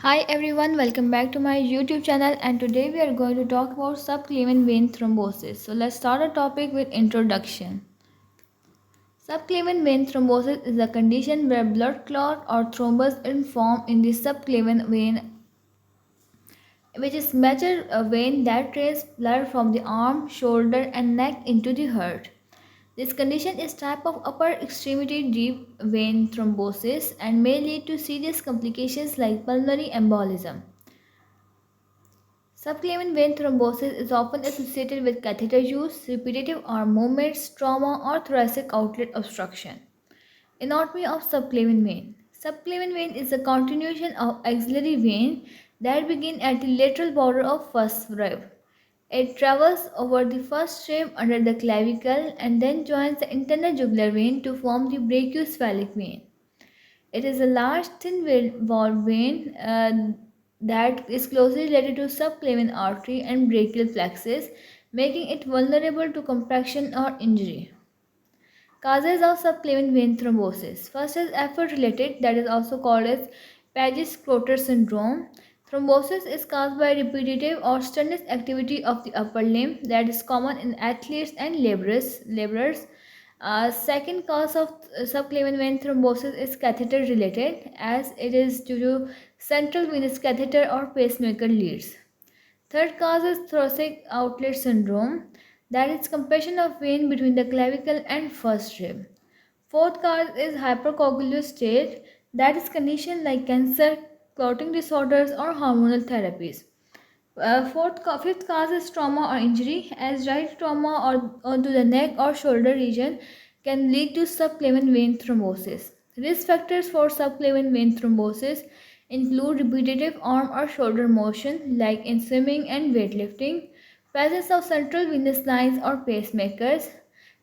Hi everyone, welcome back to my YouTube channel, and today we are going to talk about subclavian vein thrombosis. So let's start the topic with introduction. Subclavian vein thrombosis is a condition where blood clot or thrombus is formed in the subclavian vein, which is major vein that drains blood from the arm, shoulder and neck into the heart. This condition is type of upper extremity deep vein thrombosis and may lead to serious complications like pulmonary embolism. Subclavian vein thrombosis is often associated with catheter use, repetitive arm movements, trauma, or thoracic outlet obstruction. Anatomy of subclavian vein. Subclavian vein is a continuation of axillary vein that begins at the lateral border of first rib. It travels over the first rib under the clavicle and then joins the internal jugular vein to form the brachiocephalic vein. It is a large, thin-walled vein that is closely related to subclavian artery and brachial plexus, making it vulnerable to compression or injury. Causes of subclavian vein thrombosis. First is effort-related, that is also called as Paget-Scrotter syndrome. Thrombosis is caused by repetitive or strenuous activity of the upper limb that is common in athletes and laborers. Second cause of subclavian vein thrombosis is catheter related, as it is due to central venous catheter or pacemaker leads. Third cause is thoracic outlet syndrome, that is compression of vein between the clavicle and first rib. Fourth cause is hypercoagulous state, that is condition like cancer, clotting disorders or hormonal therapies. Fifth cause is trauma or injury, as right trauma or onto the neck or shoulder region can lead to subclavian vein thrombosis. Risk factors for subclavian vein thrombosis include repetitive arm or shoulder motion like in swimming and weightlifting, presence of central venous lines or pacemakers.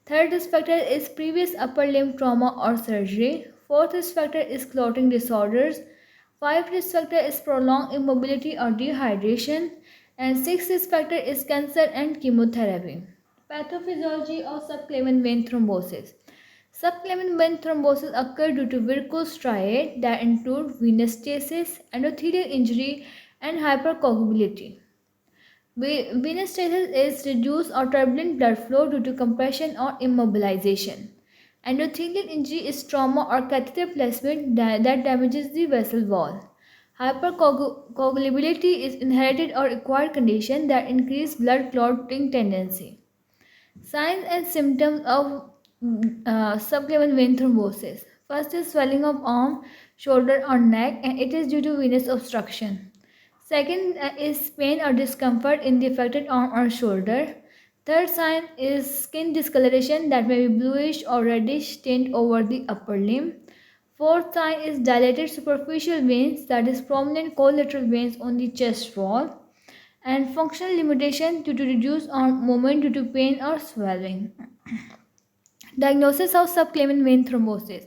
Third risk factor is previous upper limb trauma or surgery. Fourth risk factor is clotting disorders. Fifth risk factor is prolonged immobility or dehydration. And sixth risk factor is cancer and chemotherapy. Pathophysiology of subclavian vein thrombosis. Subclavian vein thrombosis occur due to varicose striae that include venous stasis, endothelial injury, and hypercoagulability. Venous stasis is reduced or turbulent blood flow due to compression or immobilization. Endothelial injury is trauma or catheter placement that damages the vessel wall. Hypercoagulability is inherited or acquired condition that increase blood clotting tendency. Signs and symptoms of subclavian vein thrombosis. First is swelling of arm, shoulder or neck, and it is due to venous obstruction. Second is pain or discomfort in the affected arm or shoulder. Third sign is skin discoloration that may be bluish or reddish tint over the upper limb. Fourth sign is dilated superficial veins, that is prominent collateral veins on the chest wall. And functional limitation due to reduced arm movement due to pain or swelling. Diagnosis of subclavian vein thrombosis.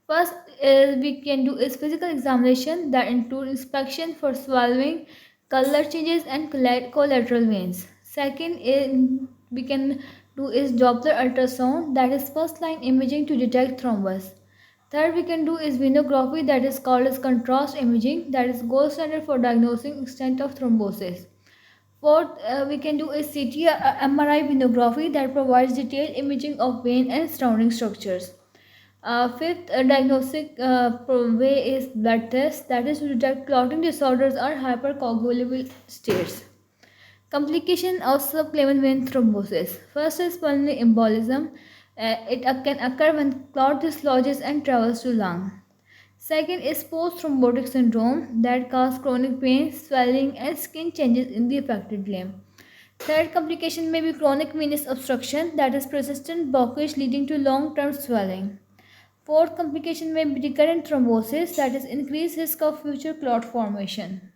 First we can do is physical examination that include inspection for swallowing, color changes and collateral veins. Second we can do is Doppler ultrasound, that is first line imaging to detect thrombus. Third we can do is venography, that is called as contrast imaging, that is gold standard for diagnosing extent of thrombosis. Fourth, we can do is CT MRI venography that provides detailed imaging of vein and surrounding structures. Fifth, diagnostic way is blood test, that is to detect clotting disorders or hypercoagulable states. Complication of subclavian vein thrombosis. First is pulmonary embolism. It can occur when clot dislodges and travels to lung. Second is post-thrombotic syndrome that causes chronic pain, swelling, and skin changes in the affected limb. Third complication may be chronic venous obstruction, that is persistent blockage leading to long-term swelling. Fourth complication may be recurrent thrombosis, that is increased risk of future clot formation.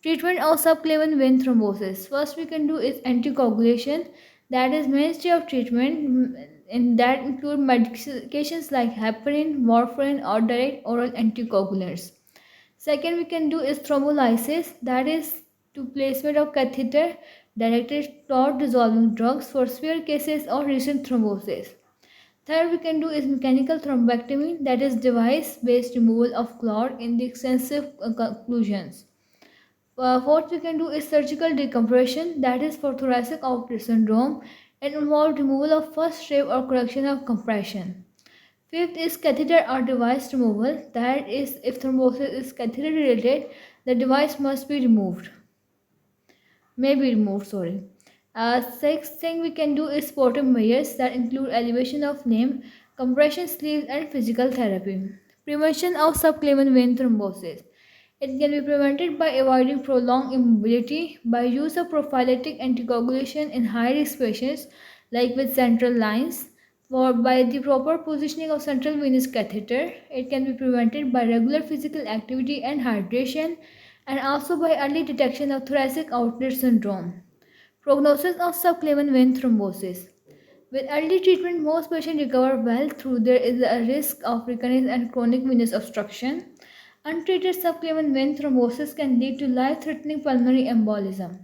Treatment of subclavian vein thrombosis. First we can do is anticoagulation, that is mainstay of treatment, and that include medications like heparin, warfarin or direct oral anticoagulants. Second we can do is thrombolysis, that is to placement of catheter directed clot dissolving drugs for severe cases of recent thrombosis. Third, we can do is mechanical thrombectomy, that is device-based removal of clot in the extensive occlusions. Fourth, we can do is surgical decompression, that is for thoracic outlet syndrome and involve removal of first strip or correction of compression. Fifth is catheter or device removal, that is if thrombosis is catheter related, the device must be removed. May be removed, sorry. Sixth thing we can do is supportive measures that include elevation of name, compression sleeves, and physical therapy. Prevention of subclavian vein thrombosis. It can be prevented by avoiding prolonged immobility, by use of prophylactic anticoagulation in high-risk patients like with central lines, or by the proper positioning of central venous catheter. It can be prevented by regular physical activity and hydration, and also by early detection of thoracic outlet syndrome. Prognosis of subclavian vein thrombosis. With early treatment, most patients recover well, though there is a risk of recurrence and chronic venous obstruction. Untreated subclavian vein thrombosis can lead to life-threatening pulmonary embolism.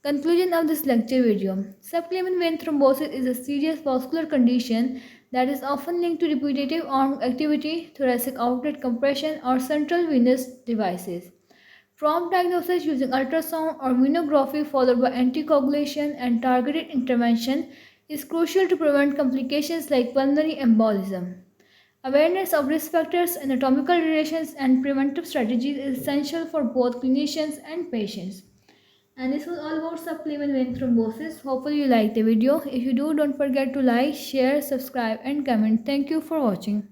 Conclusion of this lecture video. Subclavian vein thrombosis is a serious vascular condition that is often linked to repetitive arm activity, thoracic outlet compression, or central venous devices. Prompt diagnosis using ultrasound or immunography followed by anticoagulation and targeted intervention is crucial to prevent complications like pulmonary embolism. Awareness of risk factors, anatomical relations, and preventive strategies is essential for both clinicians and patients. And this was all about subclavian vein thrombosis. Hopefully you liked the video. If you do, don't forget to like, share, subscribe, and comment. Thank you for watching.